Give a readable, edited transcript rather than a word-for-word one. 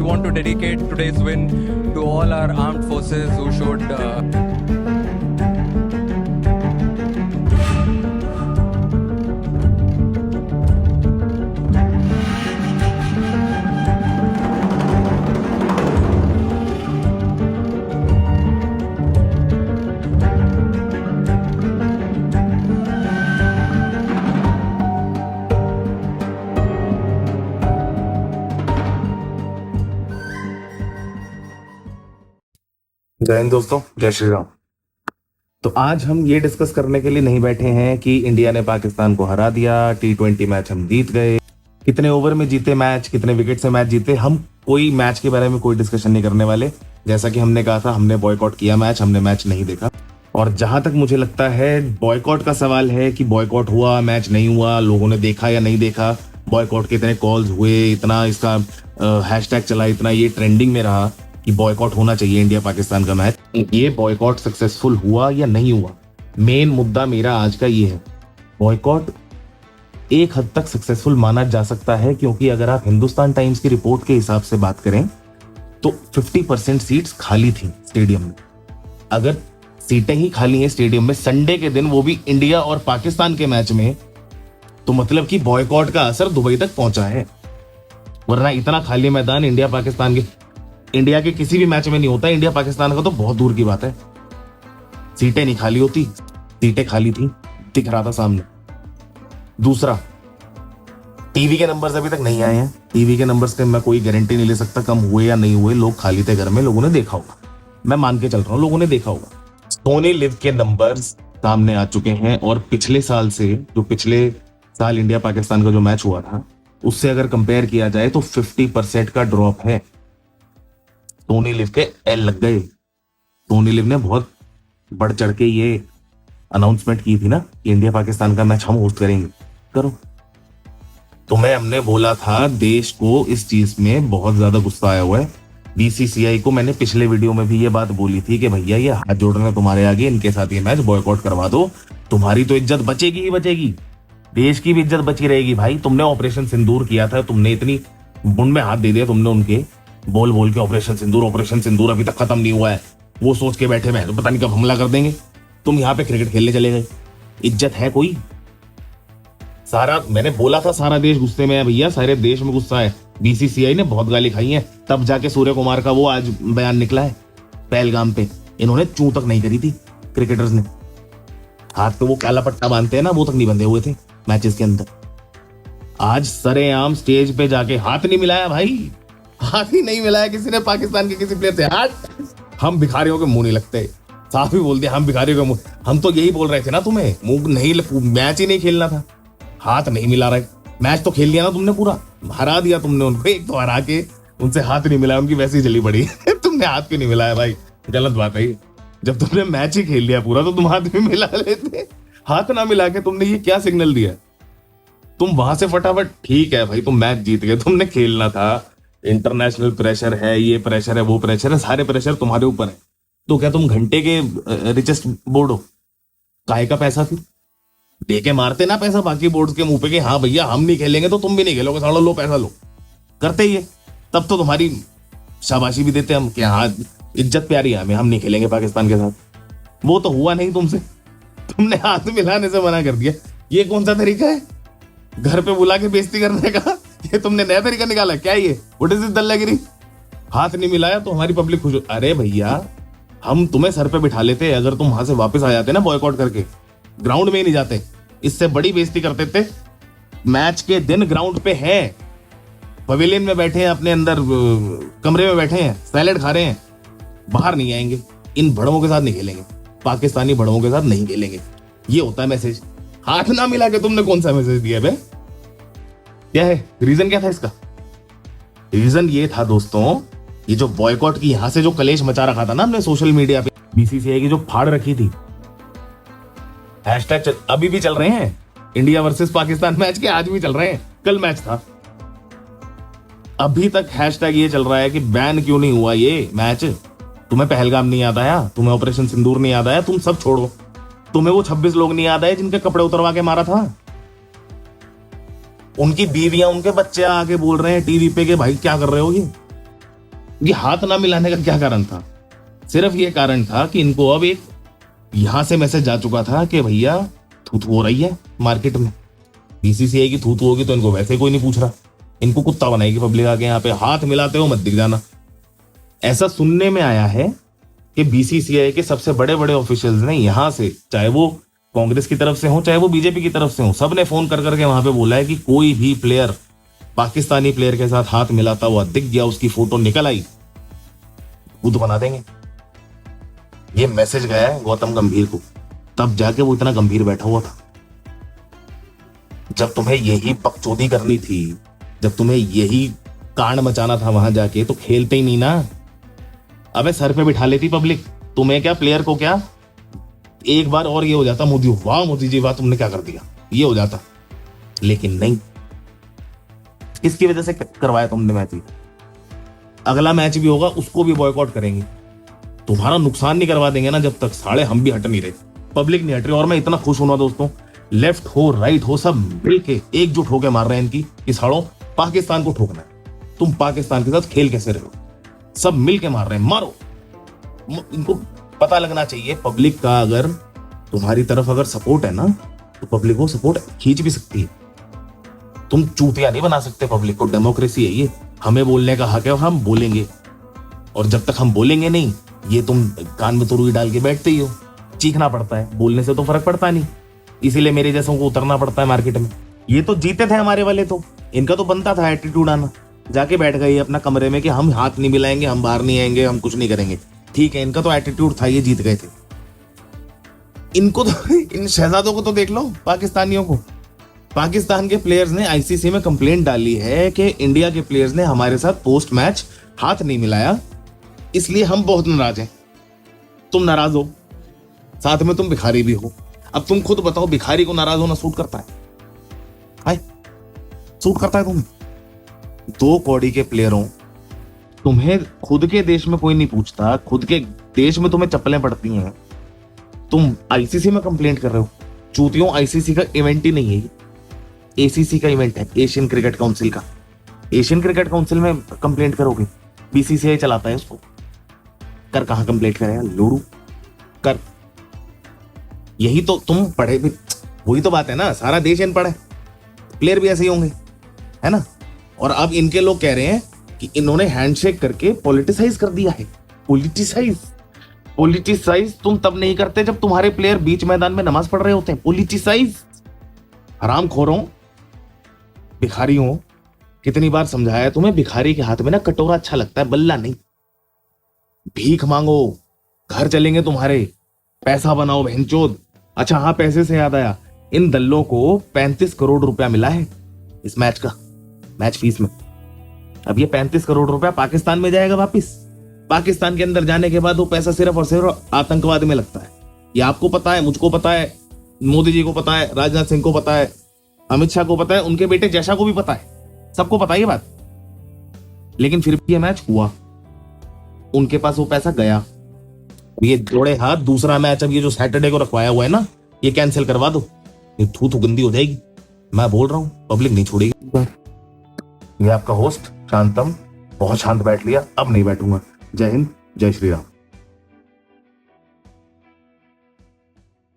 want to dedicate today's win to all our armed forces who showed जय हिंद दोस्तों, जय श्री राम। तो आज हम ये डिस्कस करने के लिए नहीं बैठे हैं कि इंडिया ने पाकिस्तान को हरा दिया, T20 मैच हम जीत गए, कितने ओवर में जीते मैच, कितने विकेट से मैच जीते। हम कोई मैच के बारे में कोई डिस्कशन नहीं करने वाले। जैसा कि हमने कहा था, हमने बॉयकॉट किया मैच, हमने मैच नहीं देखा। और जहां तक मुझे लगता है बॉयकॉट का सवाल है कि बॉयकॉट हुआ, मैच नहीं हुआ, लोगों ने देखा या नहीं देखा, बॉयकॉट के इतने कॉल्स हुए, इतना इसका हैशटैग चला, इतना ये ट्रेंडिंग में रहा कि बॉयकॉट होना चाहिए इंडिया पाकिस्तान का मैच। ये बॉयकॉट सक्सेसफुल हुआ या नहीं हुआ, मेन मुद्दा मेरा आज का ये है। बॉयकॉट एक हद तक सक्सेसफुल माना जा सकता है, क्योंकि अगर आप हिंदुस्तान टाइम्स की रिपोर्ट के हिसाब से बात करें तो 50% सीट्स खाली थी स्टेडियम में। अगर सीटें ही खाली हैं स्टेडियम में संडे के दिन, वो भी इंडिया और पाकिस्तान के मैच में, तो मतलब कि बॉयकॉट का असर दुबई तक पहुंचा है। वरना इतना खाली मैदान इंडिया के किसी भी मैच में नहीं होता। इंडिया पाकिस्तान का तो बहुत दूर की बात है। सीटें नहीं खाली होती, सीटें खाली थी, दिख रहा था सामने। दूसरा, टीवी के नंबर्स अभी तक नहीं आए हैं। टीवी के नंबर्स के मैं कोई गारंटी नहीं ले सकता कम हुए या नहीं हुए। लोग खाली थे घर में, लोगों ने देखा होगा, मैं मान के चल रहा हूं लोगों ने देखा होगा। सोनी लिव के नंबर्स सामने आ चुके हैं, और पिछले साल से, जो पिछले साल इंडिया पाकिस्तान का जो मैच हुआ था, उससे अगर कंपेयर किया जाए तो 50% का ड्रॉप है। सोनी लिव के एल लग गए। सोनी लिव ने बहुत बढ़ चढ़ के ये अनाउंसमेंट की थी ना कि इंडिया पाकिस्तान का मैच हम होस्ट करेंगे। करो। तुम्हें हमने बोला था, देश को इस चीज में बहुत ज्यादा गुस्सा आया हुआ है। बीसीसीआई को मैंने पिछले वीडियो में भी ये बात बोली थी कि भैया ये हाथ जोड़ रहे हैं तुम्हारे आगे, इनके साथ ये मैच बॉयकॉट करवा दो, तुम्हारी तो इज्जत बचेगी ही बचेगी, देश की भी इज्जत बची रहेगी। भाई तुमने ऑपरेशन सिंदूर किया था, तुमने इतनी मुंड में हाथ दे दिया तुमने उनके, बोल बोल के ऑपरेशन सिंदूर अभी तक खत्म नहीं हुआ है। वो सोच के बैठे मैं तो पता नहीं कब हमला कर देंगे। तुम यहाँ पे क्रिकेट खेलने चले गए, इज्जत है कोई? सारा, मैंने बोला था सारा देश गुस्से में है भैया, सारे देश में गुस्सा है। बीसीसीआई ने बहुत गाली खाई है, तब जाके सूर्य कुमार का वो आज बयान निकला है। पहलगाम पे इन्होंने चू तक नहीं करी थी क्रिकेटर्स ने। हाथ पे वो काला पट्टा बांधते हैं ना, वो तक नहीं बंधे हुए थे मैचेस के अंदर। आज सरेआम स्टेज पे जाके हाथ नहीं मिलाया भाई, हाथ ही नहीं मिलाया किसी ने पाकिस्तान के किसी प्लेयर से। हाथ, हम भिखारियों के मुंह नहीं लगते, साफ ही बोल दिया, हम भिखारियों के मुंह। हम तो यही बोल रहे थे ना तुम्हें, मुंह नहीं, मैच ही नहीं खेलना था, हाथ नहीं मिला रहे। मैच तो खेल लिया ना तुमने, पूरा हरा दिया तुमने उनको। एक तो हरा के उनसे हाथ नहीं मिलाया, उनकी वैसी जली पड़ी तुमने हाथ क्यों नहीं मिलाया भाई? गलत बात है। जब तुमने मैच ही खेल लिया पूरा तो तुम हाथ भी मिला लेते। हाथ ना मिला के तुमने ये क्या सिग्नल दिया? तुम वहां से फटाफट, ठीक है भाई तुम मैच जीत गए, तुमने खेलना था, इंटरनेशनल प्रेशर है, ये प्रेशर है, वो प्रेशर है, सारे प्रेशर तुम्हारे ऊपर है। तो क्या तुम घंटे के रिचेस्ट बोर्ड हो? काहे का पैसा फिर दे के मारते ना पैसा बाकी बोर्ड्स के मुंह पे कि हाँ भैया हम नहीं खेलेंगे तो तुम भी नहीं खेलोगे, सालो लो पैसा लो। करते ही है, तब तो तुम्हारी शाबाशी भी देते हम कि हाँ इज्जत प्यारी है हमें, हम नहीं खेलेंगे पाकिस्तान के साथ। वो तो हुआ नहीं तुमसे, तुमने हाथ मिलाने से मना कर दिया। ये कौन सा तरीका है घर पे बुला के बेइज्जती करने का? ये तुमने नया तरीका निकाला क्या? ये व्हाट इज दिस दल्लागिरी? हाथ नहीं मिलाया तो हमारी पब्लिक खुश। अरे भैया हम तुम्हें सर पे बिठा लेते अगर तुम वहां से वापस आ जाते ना बॉयकॉट करके, ग्राउंड में ही नहीं जाते, इससे बड़ी बेइज्जती करते थे। मैच के दिन ग्राउंड पे है, पवेलियन में बैठे हैं, अपने अंदर कमरे में बैठे हैं, सैलेड खा रहे हैं, बाहर नहीं आएंगे। इन बड़ों के साथ नहीं खेलेंगे, पाकिस्तानी बड़ों के साथ नहीं खेलेंगे। ये होता है मैसेज। हाथ ना मिला के तुमने कौन सा मैसेज दिया बे? क्या है रीजन? क्या था इसका? रीजन ये था दोस्तों, ये जो बॉयकॉट की यहां से जो कलेश मचा रखा था ना हमने सोशल मीडिया पे, बीसीसीआई की जो फाड़ रखी थी, हैशटैग अभी भी चल रहे हैं, इंडिया वर्सेस पाकिस्तान मैच के आज भी चल रहे हैं, कल मैच था। अभी तक हैशटैग ये चल रहा है कि बैन क्यों नहीं हुआ ये मैच? तुम्हें पहलगाम नहीं याद आया? तुम्हें ऑपरेशन सिंदूर नहीं याद आया? तुम सब छोड़ो, तुम्हें वो 26 लोग नहीं याद आए जिनके कपड़े उतरवा के मारा था? उनकी बीवियां, उनके बच्चे आके बोल रहे हैं टीवी पे कि भाई क्या कर रहे हो ये? ये हाथ ना मिलाने का क्या कारण था? सिर्फ ये कारण था कि इनको अब एक यहां से मैसेज जा चुका था कि भैया थू थू हो रही है मार्केट में, बीसीसीआई की थू थू होगी तो इनको वैसे कोई नहीं पूछ रहा, इनको कुत्ता बनाएगी पब्लिक आके, यहाँ पे हाथ मिलाते हो मत दिख जाना। ऐसा सुनने में आया है कि बीसीसीआई के सबसे बड़े बड़े ऑफिशियल्स ने यहां से, चाहे वो कांग्रेस की तरफ से हो चाहे वो बीजेपी की तरफ से हो, सबने फोन कर करके वहां पे बोला है कि कोई भी प्लेयर पाकिस्तानी प्लेयर के साथ हाथ मिलाता हुआ दिख गया, उसकी फोटो निकल आई, खुद बना देंगे। ये मैसेज गया है गौतम गंभीर को, तब जाके वो इतना गंभीर बैठा हुआ था। जब तुम्हें यही बकचोदी करनी थी, जब तुम्हें यही कांड मचाना था वहां जाके, तो खेलते ही नहीं ना। अबे सर पे बिठा लेती पब्लिक, तुम्हें क्या प्लेयर को क्या, एक बार और ये हो जाता मोदी, वाह मोदी जी वाह तुमने क्या कर दिया, ये हो जाता। लेकिन नहीं, किसकी वजह से करवाया तुमने मैच? अगला मैच भी होगा उसको भी बॉयकॉट करेंगे, तुम्हारा नुकसान नहीं करवा देंगे ना जब तक साले हम भी हट नहीं रहे, पब्लिक नहीं हट रही। और मैं इतना खुश हूं ना दोस्तों, लेफ्ट हो राइट हो सब मिलके एकजुट होकर मार रहे हैं इनकी कि साड़ो पाकिस्तान को ठोकना है। तुम पाकिस्तान के साथ खेल कैसे रहे हो, सब मिलके मार रहे हैं, मारो। इनको पता लगना चाहिए पब्लिक का, अगर तुम्हारी तरफ अगर सपोर्ट है ना तो पब्लिक को सपोर्ट खींच भी सकती है। तुम चूतिया नहीं बना सकते पब्लिक को, डेमोक्रेसी है ये, हमें बोलने का हक है और हम बोलेंगे। और जब तक हम बोलेंगे नहीं, ये तुम कान में तुरुई डाल के बैठते ही हो, चीखना पड़ता है, बोलने से तो फर्क पड़ता नहीं, इसीलिए मेरे जैसों को उतरना पड़ता है मार्केट में। ये तो जीते थे हमारे वाले, तो इनका तो बनता था एटीट्यूड आना, जाके बैठ गए अपना कमरे में कि हम हाथ नहीं मिलाएंगे, हम बाहर नहीं आएंगे, हम कुछ नहीं करेंगे। ठीक है, इनका तो एटीट्यूड था, ये जीत गए थे। इनको तो इन शहजादों को तो देख लो, पाकिस्तानियों को। पाकिस्तान के प्लेयर्स ने आईसीसी में कंप्लेंट डाली है कि इंडिया के प्लेयर्स ने हमारे साथ पोस्ट मैच हाथ नहीं मिलाया, इसलिए हम बहुत नाराज हैं। तुम नाराज हो, साथ में तुम भिखारी भी हो। अब तुम खुद बताओ, भिखारी को नाराज होना सूट करता है? हाय, सूट करता है तुम्हें? 2 कौड़ी के प्लेयरों, तुम्हें खुद के देश में कोई नहीं पूछता, खुद के देश में तुम्हें चप्पलें पड़ती हैं, तुम आईसीसी में कंप्लेंट कर रहे हो। चूतियों, आईसीसी का इवेंट ही नहीं है ये, एसीसी का इवेंट है, एशियन क्रिकेट काउंसिल का। एशियन क्रिकेट काउंसिल में कंप्लेंट करोगे? बीसीसीआई चलाता है उसको, कर कहां कंप्लेंट करेगा लोड़ू, कर। यही तो तुम पढ़े भी, वही तो बात है ना, सारा देश अनपढ़ है, प्लेयर भी ऐसे ही होंगे, है ना। और अब इनके लोग कह रहे हैं कि इन्होंने हैंडशेक करके पॉलिटिसाइज कर दिया है। पॉलिटिसाइज तुम तब नहीं करते जब तुम्हारे प्लेयर बीच मैदान में नमाज पढ़ रहे होते हैं। पॉलिटिसाइज, हरामखोरों, भिखारियों, कितनी बार समझाया तुम्हें, भिखारी के हाथ में ना कटोरा अच्छा लगता है, बल्ला नहीं। भीख मांगो, घर चलेंगे तुम्हारे, पैसा बनाओ बहनचोद। अच्छा हाँ, पैसे से याद आया, इन दल्लों को 35 करोड़ रुपया मिला है इस मैच का, मैच फीस में। अब ये 35 करोड़ रुपया पाकिस्तान में जाएगा वापिस। पाकिस्तान के अंदर जाने के बाद वो पैसा सिर्फ और सिर्फ आतंकवाद में लगता है। ये आपको पता है, मुझको पता है, मोदी जी को पता है, राजनाथ सिंह को पता है, अमित शाह को पता है, उनके बेटे जैशा को भी पता है, सबको पता है ये बात। लेकिन फिर भी ये मैच हुआ, उनके पास वो पैसा गया। ये जोड़े हाथ, दूसरा मैच अब ये जो सैटरडे को रखवाया हुआ है ना, ये कैंसिल करवा दो, ये थू थू गंदी हो जाएगी। मैं बोल रहा हूं, पब्लिक नहीं छोड़ेगी। ये आपका होस्ट शांतम, बहुत शांत बैठ लिया, अब नहीं बैठूंगा। जय हिंद, जय श्री राम।